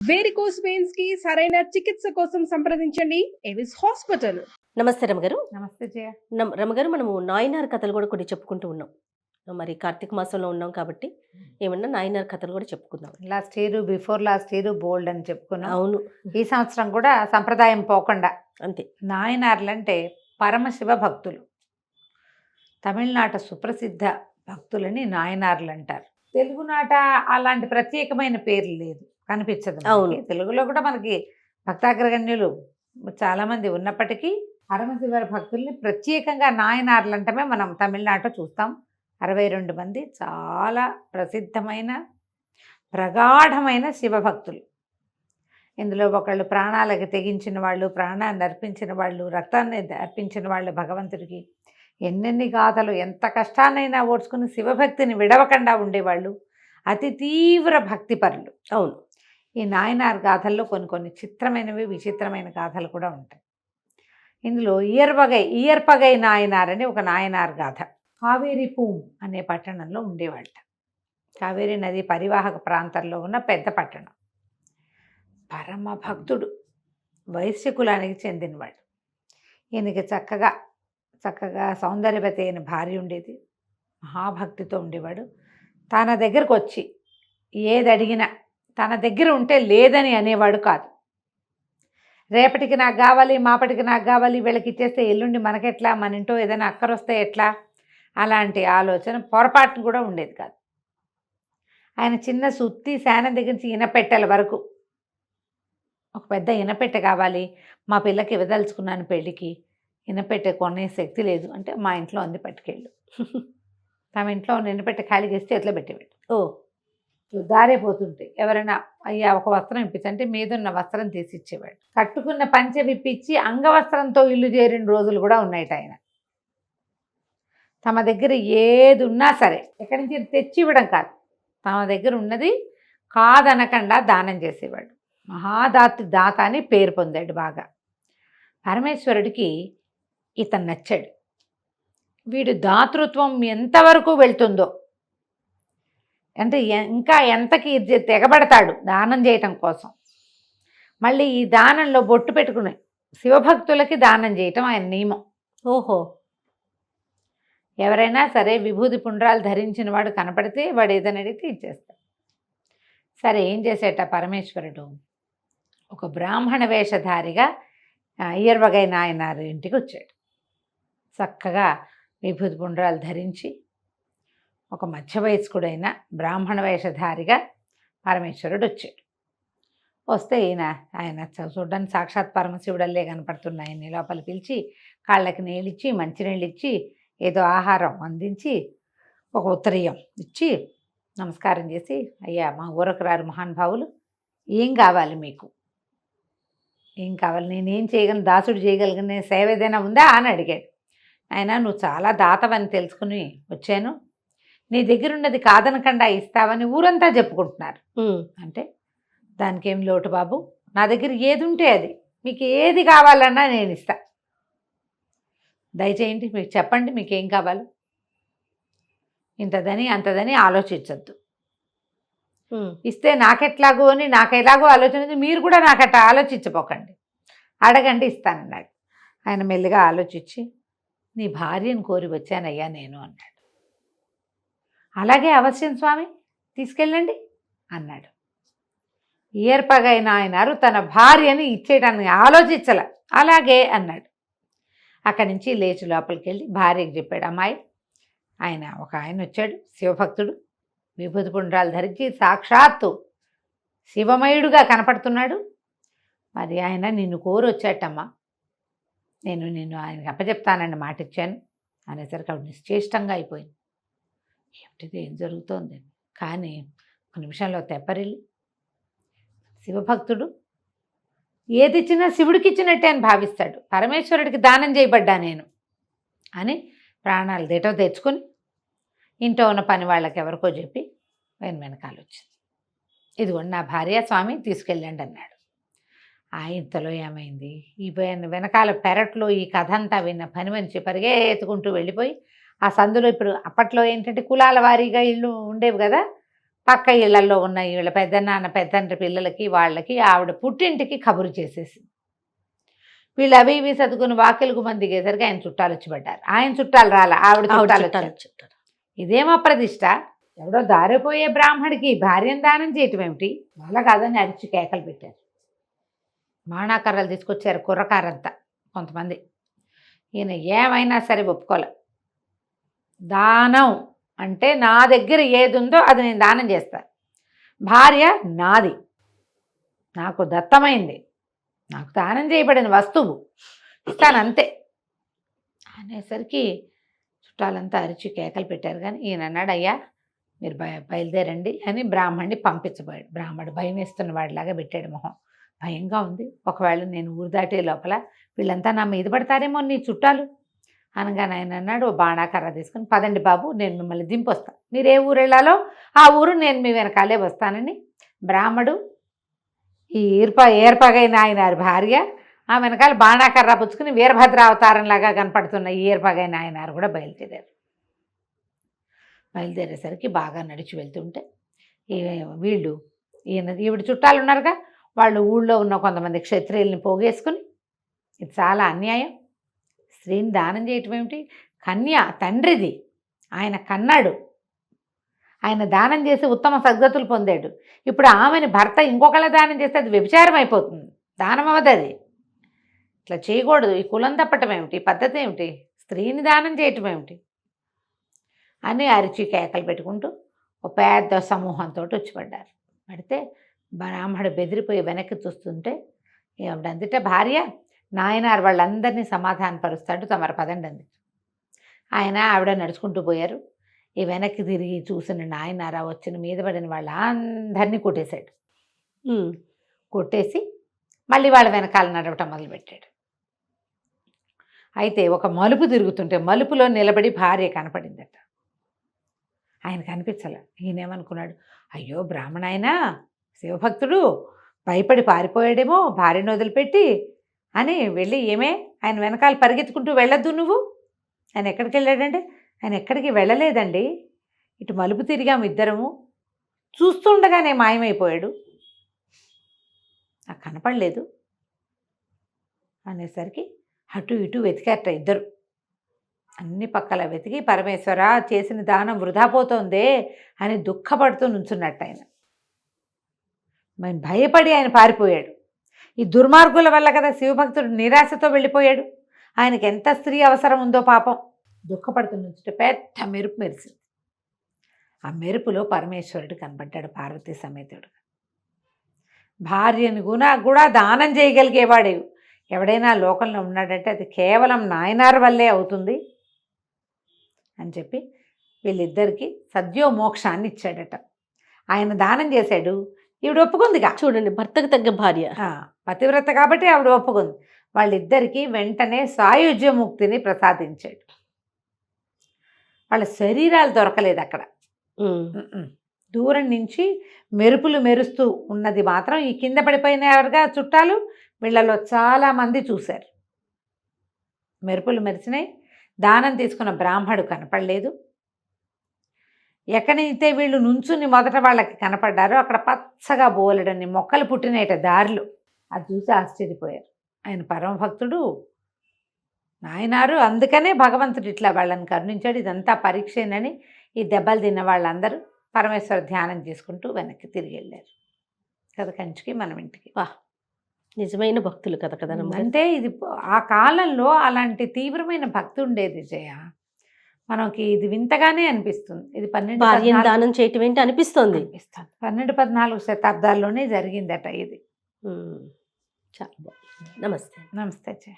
Varicose veins కి సరైన చికిత్స కోసం సంప్రదించండి ఎవిస్ హాస్పిటల్. నమస్తే రమగారు. నమస్తే జయ. రమగారు, మనము నాయనార్ కథలు కూడా కొన్ని చెప్పుకుంటూ ఉన్నాం. మరి కార్తీక మాసంలో ఉన్నాం కాబట్టి ఏమన్నా నాయనార్ కథలు కూడా చెప్పుకుందాం. Last year, before last year bold అని చెప్పుకున్నాం. అవును, ఈ సంవత్సరం కూడా సంప్రదాయం పోకుండా అంతే. నాయనార్లు అంటే పరమశివ భక్తులు. తమిళనాట సుప్రసిద్ధ భక్తులని నాయనార్లు అంటారు. తెలుగునాట అలాంటి ప్రత్యేకమైన పేర్లు లేదు, కనిపించదు. అవును. తెలుగులో కూడా మనకి భక్తాగ్రగణ్యులు చాలామంది ఉన్నప్పటికీ పరమశివ భక్తుల్ని ప్రత్యేకంగా నాయనార్లు అంటమే మనం తమిళనాట చూస్తాం. 62 మంది చాలా ప్రసిద్ధమైన ప్రగాఢమైన శివభక్తులు. ఇందులో ఒకళ్ళు ప్రాణాలకు తెగించిన వాళ్ళు, ప్రాణాన్ని అర్పించిన వాళ్ళు, రక్తాన్ని అర్పించిన వాళ్ళు భగవంతుడికి. ఎన్నెన్ని గాథలు, ఎంత కష్టాన్నైనా ఓడ్చుకుని శివభక్తిని విడవకుండా ఉండేవాళ్ళు. అతి తీవ్ర భక్తిపరులు. అవును. ఈ నాయనార్ గాథల్లో కొన్ని చిత్రమైనవి, విచిత్రమైన గాథలు కూడా ఉంటాయి. ఇందులో ఇయర్పగై నాయనార్ అని ఒక నాయనార్ గాథ. కావేరి పూం అనే పట్టణంలో ఉండేవాళ్ళ. కావేరీ నది పరివాహక ప్రాంతంలో ఉన్న పెద్ద పట్టణం. పరమ భక్తుడు, వైశ్య కులానికి చెందినవాడు. ఈయనకి చక్కగా సౌందర్యవతి అయిన భార్య ఉండేది. మహాభక్తితో ఉండేవాడు. తన దగ్గరకు వచ్చి ఏది అడిగినా తన దగ్గర ఉంటే లేదని అనేవాడు కాదు. రేపటికి నాకు కావాలి, మాపటికి నాకు కావాలి, వీళ్ళకి ఇచ్చేస్తే ఎల్లుండి మనకెట్లా, మన ఇంటో ఏదైనా అక్కరొస్తే ఎట్లా, అలాంటి ఆలోచన పొరపాటును కూడా ఉండేది కాదు. ఆయన చిన్న సుత్తి శానం దగ్గర నుంచి ఇనపెట్టెల వరకు, ఒక పెద్ద ఇనపెట్టె కావాలి, మా పిల్లకి ఇవ్వదలుచుకున్నాను పెళ్ళికి, ఇనపెట్టె కొనే శక్తి లేదు అంటే మా ఇంట్లో ఉంది, పట్టుకెళ్ళు. తమ ఇంట్లో ఉన్న ఇనపెట్టె ఖాళీ చేసి చేతిలో పెట్టేవాడు. దారైపోతుంటే ఎవరైనా అయ్యా ఒక వస్త్రం ఇప్పించంటే మీదున్న వస్త్రం తీసి ఇచ్చేవాడు. కట్టుకున్న పంచె విప్పించి అంగవస్త్రంతో ఇల్లు చేరిన రోజులు కూడా ఉన్నాయట. ఆయన తమ దగ్గర ఏది ఉన్నా సరే ఎక్కడి నుంచి తెచ్చి ఇవ్వడం కాదు, తమ దగ్గర ఉన్నది కాదనకుండా దానం చేసేవాడు. దాత అని పేరు పొందాడు బాగా. పరమేశ్వరుడికి ఇతను నచ్చాడు. వీడు దాతృత్వం ఎంతవరకు వెళ్తుందో, అంటే ఇంకా ఎంతకి తెగబడతాడు దానం చేయటం కోసం. మళ్ళీ ఈ దానంలో బొట్టు పెట్టుకుని శివభక్తులకి దానం చేయటం ఆయన నియమం. ఓహో. ఎవరైనా సరే విభూతి పుండ్రాలు ధరించిన వాడు కనపడితే వాడు ఏదైనా అడిగితే ఇచ్చేస్తాడు. సరే, ఏం చేసేట పరమేశ్వరుడు ఒక బ్రాహ్మణ వేషధారిగా ఇయర్వగై నాయనారు ఇంటికి వచ్చాడు. చక్కగా విభూతి పుండ్రాలు ధరించి ఒక మధ్య వయస్కుడైన బ్రాహ్మణ వేషధారిగా పరమేశ్వరుడు వచ్చాడు. వస్తే ఆయన చూడడానికి సాక్షాత్ పరమశివుడల్లే కనపడుతున్న ఆయన్ని లోపల పిలిచి కాళ్ళకి నీళ్ళిచ్చి, మంచినీళ్ళు ఇచ్చి, ఏదో ఆహారం అందించి, ఒక ఉత్తరీయం ఇచ్చి నమస్కారం చేసి, అయ్యా మా ఊరకు రారు మహానుభావులు, ఏం కావాలి మీకు, ఏం కావాలి, నేనేం చేయగలను, దాసుడు చేయగలిగిన సేవ ఏదైనా ఉందా అని అడిగాడు. ఆయన నువ్వు చాలా దాతవని తెలుసుకుని వచ్చాను, నీ దగ్గర ఉన్నది కాదనకుండా ఇస్తావని ఊరంతా చెప్పుకుంటున్నారు. అంటే దానికి ఏం లోటు బాబు, నా దగ్గర ఏది ఉంటే అది, మీకు ఏది కావాలన్నా నేను ఇస్తా, దయచేయండి మీకు చెప్పండి మీకేం కావాలి, ఇంతదని అంతదని ఆలోచించద్దు, ఇస్తే నాకెట్లాగో అని నాకెలాగో ఆలోచన, మీరు కూడా నాకట్ట ఆలోచించపోకండి, అడగండి ఇస్తానన్నాడు. ఆయన మెల్లిగా ఆలోచించి, నీ భార్యను కోరి వచ్చానయ్యా నేను అన్నాడు. అలాగే అవశ్యం స్వామి, తీసుకెళ్ళండి అన్నాడు. ఇయర్పగై నాయనారు తన భార్యని ఇచ్చేయడానికి ఆలోచించలే, అలాగే అన్నాడు. అక్కడి నుంచి లేచి లోపలికి వెళ్ళి భార్యకి చెప్పాడు. అమ్మాయి, ఒక ఆయన వచ్చాడు, శివభక్తుడు, విభూతి పుండ్రాలు ధరించి సాక్షాత్తు శివమయుడుగా కనపడుతున్నాడు. మరి ఆయన నిన్ను కోరి వచ్చాటమ్మా, నేను ఆయనకి అప్పచెప్తానని మాట ఇచ్చాను అనేసరికి ఆవిడ నిశ్చేష్టంగా అయిపోయింది. ఏమిటిది, ఏం జరుగుతోంది? కానీ ఒక నిమిషంలో తెప్పరిల్లి, శివభక్తుడు ఏది ఇచ్చినా శివుడికి ఇచ్చినట్టే అని భావిస్తాడు, పరమేశ్వరుడికి దానం చేయబడ్డా నేను అని ప్రాణాలు దిటవ తెచ్చుకొని ఇంట్లో ఉన్న పని వాళ్ళకి ఎవరికో చెప్పి వెనకాల వచ్చింది. ఇదిగోండి నా భార్య, స్వామి తీసుకెళ్ళండి అన్నాడు. ఇంతలో ఏమైంది, ఈ వెనకాల పెరట్లో ఈ కథ అంతా విన్న పని మనిషి పరిగెత్తుకుంటూ వెళ్ళిపోయి, ఆ సందులో ఇప్పుడు అప్పట్లో ఏంటంటే కులాల వారీగా ఇళ్ళు ఉండేవి కదా, పక్క ఇళ్లలో ఉన్న వీళ్ళ పెద్దనాన్న పెద్దండ్రి పిల్లలకి వాళ్ళకి ఆవిడ పుట్టింటికి కబురు చేసేసి వీళ్ళు అవి ఇవి చదువుకుని వాకిలకు మంది దిగేసరికి ఆయన చుట్టాలు వచ్చి పడ్డారు. ఆయన చుట్టాలు రాల, ఆవిడ చుట్టాలు వచ్చారు. ఇదేమో ప్రతిష్ట. ఎవడో దారిపోయే బ్రాహ్మడికి భార్యను దానం చేయటం ఏమిటి? వాళ్ళ కాదని అరిచి కేకలు పెట్టారు. మాణాకర్రలు తీసుకొచ్చారు కుర్రకారంతా కొంతమంది. ఈయన ఏమైనా సరే ఒప్పుకోలే. దానం అంటే నా దగ్గర ఏది ఉందో అది నేను దానం చేస్తాను. భార్య నాది, నాకు దత్తమైంది, నాకు దానం చేయబడిన వస్తువు, ఇస్తాను అంతే అనేసరికి చుట్టాలంతా అరిచి కేకలు పెట్టారు. కానీ ఈయన అన్నాడు, అయ్యా మీరు బయలుదేరండి అని బ్రాహ్మణ్ణి పంపించబోయాడు. బ్రాహ్మణుడు భయం వేస్తున్న వాడిలాగా పెట్టాడు మొహం. భయంగా ఉంది, ఒకవేళ నేను ఊరు దాటే లోపల వీళ్ళంతా నా మీద పడతారేమో నీ చుట్టాలు అనగానే ఆయన అన్నాడు, ఓ బాణాకర్ర తీసుకుని పదండి బాబు, నేను మిమ్మల్ని దింపొస్తాను, మీరు ఏ ఊరు వెళ్ళాలో ఆ ఊరు నేను మీ వెనకాలే వస్తానని బ్రాహ్మడు ఈ ఏర్పగైన ఆయన భార్య ఆ వెనకాల బాణాకర్ర పుచ్చుకుని వీరభద్ర అవతారంలాగా కనపడుతున్న ఈ ఏర్పగైన ఆయన కూడా బయలుదేరారు. బయలుదేరేసరికి బాగా నడిచి వెళ్తుంటే వీళ్ళు ఈవిడ చుట్టాలు ఉన్నారుగా, వాళ్ళు ఊళ్ళో ఉన్న కొంతమంది క్షత్రియుల్ని పోగేసుకుని ఇది చాలా అన్యాయం, స్త్రీని దానం చేయటం ఏమిటి, కన్య తండ్రిది, ఆయన కన్నాడు, ఆయన దానం చేసి ఉత్తమ సద్గతులు పొందాడు, ఇప్పుడు ఆమెని భర్త ఇంకొకళ్ళ దానం చేస్తే అది వ్యభిచారం అయిపోతుంది, దానం అవ్వదు, అది ఇట్లా చేయకూడదు, ఈ కులం తప్పటం ఏమిటి, పద్ధతి ఏమిటి, స్త్రీని దానం చేయటం ఏమిటి అని అరిచి కేకలు పెట్టుకుంటూ ఒక పెద్ద సమూహంతో వచ్చి పడ్డారు. పడితే బ్రాహ్మడు బెదిరిపోయి వెనక్కి చూస్తుంటే ఆవిడందిట భార్య నాయనారు వాళ్ళందరినీ సమాధానపరుస్తాడు, తమరు పదండి అంది. ఆయన ఆవిడ నడుచుకుంటూ పోయారు. ఈ వెనక్కి తిరిగి చూసిన నాయనారా వచ్చిన మీద పడిన వాళ్ళందరినీ కొట్టేశాడు. కొట్టేసి మళ్ళీ వాళ్ళ వెనకాల నడవటం మొదలుపెట్టాడు. అయితే ఒక మలుపు తిరుగుతుంటే మలుపులో నిలబడి భార్య కనపడిందట. ఆయన కనిపించలే. ఈయనేమనుకున్నాడు, అయ్యో బ్రాహ్మణాయన శివభక్తుడు భయపడి పారిపోయాడేమో భార్యను వదిలిపెట్టి అని వెళ్ళి, ఏమే ఆయన వెనకాల పరిగెత్తుకుంటూ వెళ్ళొద్దు నువ్వు, ఆయన ఎక్కడికి వెళ్ళాడంటే, ఆయన ఎక్కడికి వెళ్ళలేదండి, ఇటు మలుపు తిరిగాము ఇద్దరము, చూస్తుండగానే మాయమైపోయాడు, నాకు కనపడలేదు అనేసరికి అటు ఇటు వెతికారట ఇద్దరు. అన్ని పక్కల వెతికి పరమేశ్వర చేసిన దానం వృధా పోతోందే అని దుఃఖపడుతూ నుంచున్నట్టు ఆయన. భయపడి ఆయన పారిపోయాడు. ఈ దుర్మార్గుల వల్ల కదా శివభక్తుడు నిరాశతో వెళ్ళిపోయాడు. ఆయనకి ఎంత స్త్రీ అవసరం ఉందో పాపం. దుఃఖపడుతూ నుంచుంటే పెద్ద మెరుపు మెరిసింది. ఆ మెరుపులో పరమేశ్వరుడు కనబడ్డాడు పార్వతీ సమేతుడు. భార్యను కూడా దానం చేయగలిగేవాడే ఎవడైనా లోకంలో ఉన్నాడంటే అది కేవలం నాయనార్ వల్లే అవుతుంది అని చెప్పి వీళ్ళిద్దరికీ సద్యో మోక్షాన్ని ఇచ్చాడట. ఆయన దానం చేశాడు, ఈవిడ ఒప్పుకుందిగా. చూడండి, భర్తకు తగ్గ భార్య, పతివ్రత కాబట్టి ఆవిడ ఒప్పుకుంది. వాళ్ళిద్దరికీ వెంటనే సాయుజ్యముక్తిని ప్రసాదించాడు. వాళ్ళ శరీరాలు దొరకలేదు అక్కడ. దూరం నుంచి మెరుపులు మెరుస్తూ ఉన్నది మాత్రం ఈ కింద పడిపోయినగా చుట్టాలు వీళ్ళలో చాలామంది చూశారు. మెరుపులు మెరిసినాయి. దానం తీసుకున్న బ్రాహ్మడు కనపడలేదు. ఎక్కడైతే వీళ్ళు నుంచుని మొదట వాళ్ళకి కనపడ్డారో అక్కడ పచ్చగా బోలెడని మొక్కలు పుట్టినేట దారిలో. అది చూసి ఆశ్చర్యపోయారు. ఆయన పరమభక్తుడు నాయనారు, అందుకనే భగవంతుడు ఇట్లా వాళ్ళని కరుణించాడు, ఇదంతా పరీక్షేనని ఈ దెబ్బలు తిన్న వాళ్ళందరూ పరమేశ్వర ధ్యానం చేసుకుంటూ వెనక్కి తిరిగి వెళ్ళారు కదా కంచికి, మనం ఇంటికి. వా, నిజమైన భక్తులు కదా కదా. అంటే ఇది ఆ కాలంలో అలాంటి తీవ్రమైన భక్తి ఉండేది జయ. మనకి ఇది వింతగానే అనిపిస్తుంది. ఇది 12 దానం చేయటం ఏంటి అనిపిస్తుంది. 12-14 శతాబ్దాల్లోనే జరిగిందట ఇది. చాలా బాగుంది. నమస్తే. నమస్తే జయ.